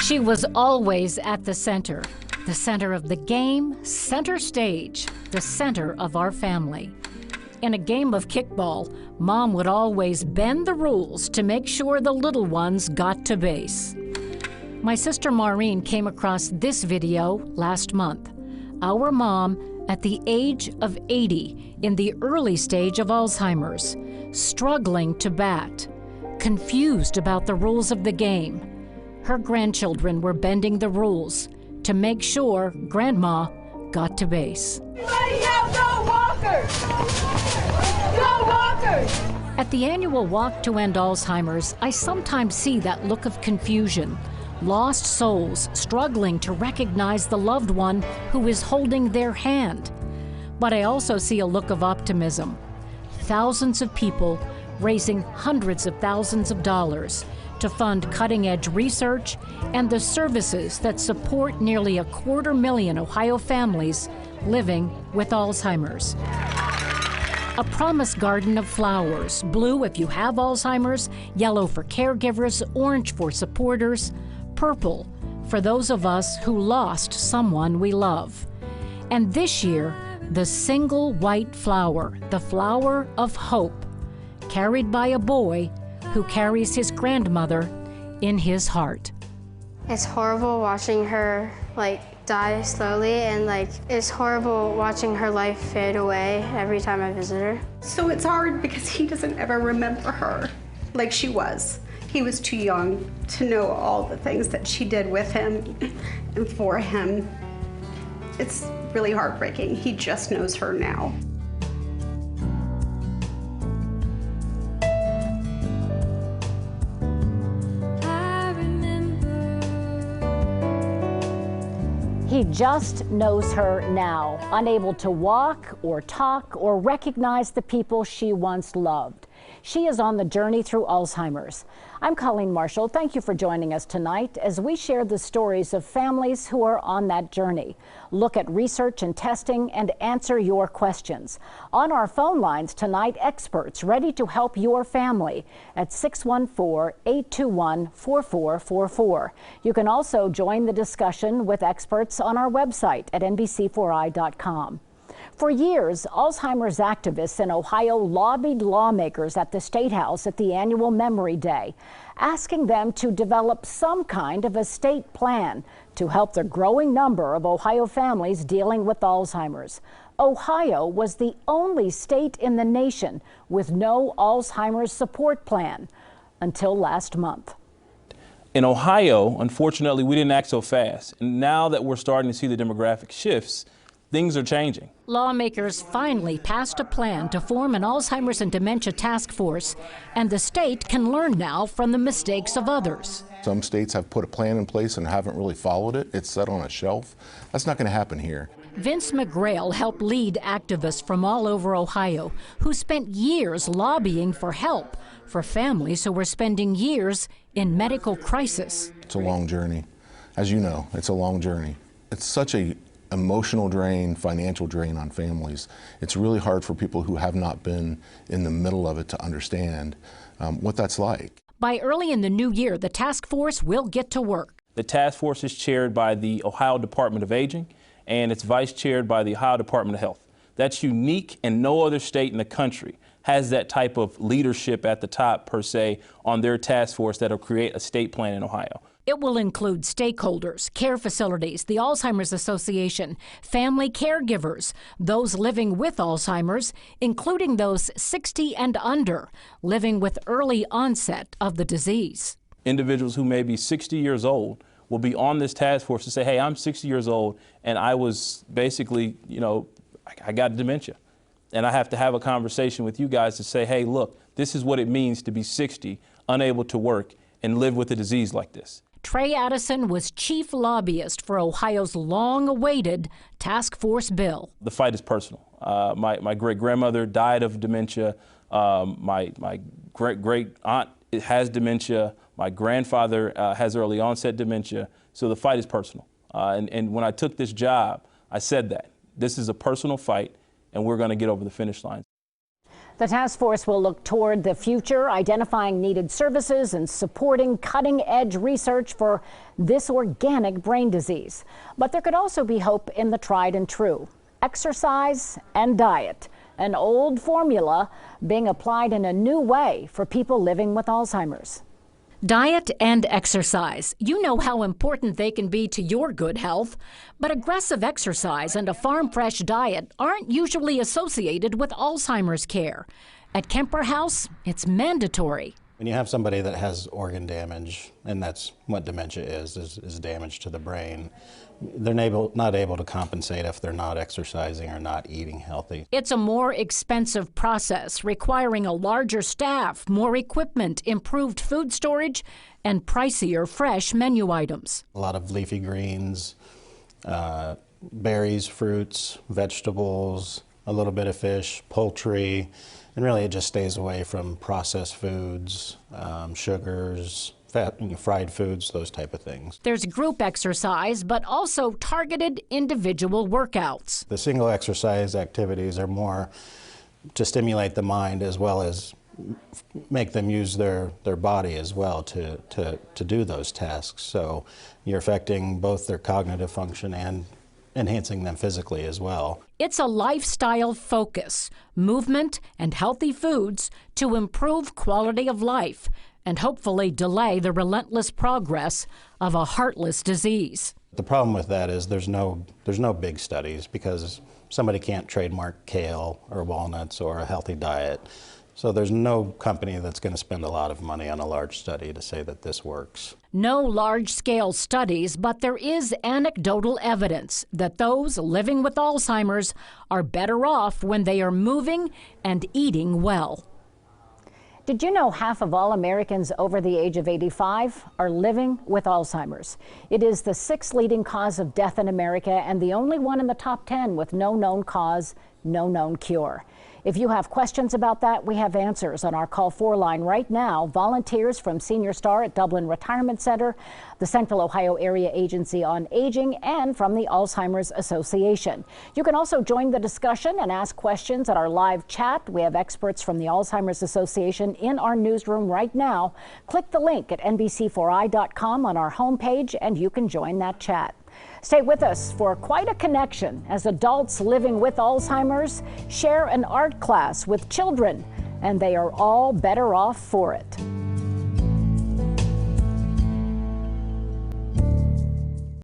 She was always at the center of the game, center stage, the center of our family. In a game of kickball, Mom would always bend the rules to make sure the little ones got to base. My sister Maureen came across this video last month. Our mom, at the age of 80, in the early stage of Alzheimer's, struggling to bat, confused about the rules of the game. Her grandchildren were bending the rules to make sure Grandma got to base. Everybody out, go walkers! Go walkers! At the annual Walk to End Alzheimer's, I sometimes see that look of confusion. Lost souls struggling to recognize the loved one who is holding their hand. But I also see a look of optimism. Thousands of people raising hundreds of thousands of dollars to fund cutting-edge research and the services that support nearly 250,000 Ohio families living with Alzheimer's. A promise garden of flowers, blue if you have Alzheimer's, yellow for caregivers, orange for supporters, purple for those of us who lost someone we love. And this year, the single white flower, the flower of hope, carried by a boy who carries his grandmother in his heart. It's horrible watching her die slowly, and it's horrible watching her life fade away every time I visit her. So it's hard because he doesn't ever remember her like she was. He was too young to know all the things that she did with him and for him. It's really heartbreaking. He just knows her now. He just knows her now, unable to walk or talk or recognize the people she once loved. She is on the journey through Alzheimer's. I'm Colleen Marshall. Thank you for joining us tonight as we share the stories of families who are on that journey, look at research and testing, and answer your questions. On our phone lines tonight, experts ready to help your family at 614-821-4444. You can also join the discussion with experts on our website at NBC4i.com. For years, Alzheimer's activists in Ohio lobbied lawmakers at the State House at the annual Memory Day, asking them to develop some kind of a state plan to help the growing number of Ohio families dealing with Alzheimer's. Ohio was the only state in the nation with no Alzheimer's support plan until last month. In Ohio, unfortunately, we didn't act so fast. And now that we're starting to see the demographic shifts, things are changing. Lawmakers finally passed a plan to form an Alzheimer's and dementia task force, and the state can learn now from the mistakes of others. Some states have put a plan in place and haven't really followed it. It's set on a shelf. That's not going to happen here. Vince McGrail helped lead activists from all over Ohio who spent years lobbying for help for families who were spending years in medical crisis. It's a long journey. As you know, it's a long journey. It's such a emotional drain, financial drain on families. It's really hard for people who have not been in the middle of it to understand what that's like. By early in the new year, the task force will get to work. The task force is chaired by the Ohio Department of Aging, and it's vice chaired by the Ohio Department of Health. That's unique, and no other state in the country has that type of leadership at the top, per se, on their task force that'll create a state plan in Ohio. It will include stakeholders, care facilities, the Alzheimer's Association, family caregivers, those living with Alzheimer's, including those 60 and under, living with early onset of the disease. Individuals who may be 60 years old will be on this task force to say, hey, I'm 60 years old and I was basically, I got dementia. And I have to have a conversation with you guys to say, hey, look, this is what it means to be 60, unable to work, and live with a disease like this. Trey Addison was chief lobbyist for Ohio's long-awaited task force bill. The fight is personal. My great-grandmother died of dementia. My great-great-aunt has dementia. My grandfather has early onset dementia. So the fight is personal. And when I took this job, I said that. This is a personal fight, and we're going to get over the finish line. The task force will look toward the future, identifying needed services and supporting cutting-edge research for this organic brain disease. But there could also be hope in the tried and true: exercise and diet, an old formula being applied in a new way for people living with Alzheimer's. Diet and exercise. You know how important they can be to your good health, but aggressive exercise and a farm-fresh diet aren't usually associated with Alzheimer's care. At Kemper House, it's mandatory. When you have somebody that has organ damage, and that's what dementia is damage to the brain, they're not able to compensate if they're not exercising or not eating healthy. It's a more expensive process, requiring a larger staff, more equipment, improved food storage, and pricier fresh menu items. A lot of leafy greens, berries, fruits, vegetables, a little bit of fish, poultry, and really it just stays away from processed foods, sugars, fried foods, those type of things. There's group exercise, but also targeted individual workouts. The single exercise activities are more to stimulate the mind as well as make them use their body as well to do those tasks. So you're affecting both their cognitive function and enhancing them physically as well. It's a lifestyle focus, movement and healthy foods to improve quality of life and hopefully delay the relentless progress of a heartless disease. The problem with that is there's no big studies, because somebody can't trademark kale or walnuts or a healthy diet. So there's no company that's going to spend a lot of money on a large study to say that this works. No large-scale studies, but there is anecdotal evidence that those living with Alzheimer's are better off when they are moving and eating well. Did you know half of all Americans over the age of 85 are living with Alzheimer's? It is the 6th leading cause of death in America and the only one in the top 10 with no known cause, no known cure. If you have questions about that, we have answers on our Call 4 line right now. Volunteers from Senior Star at Dublin Retirement Center, the Central Ohio Area Agency on Aging, and from the Alzheimer's Association. You can also join the discussion and ask questions at our live chat. We have experts from the Alzheimer's Association in our newsroom right now. Click the link at NBC4i.com on our homepage and you can join that chat. Stay with us for quite a connection as adults living with Alzheimer's share an art class with children, and they are all better off for it.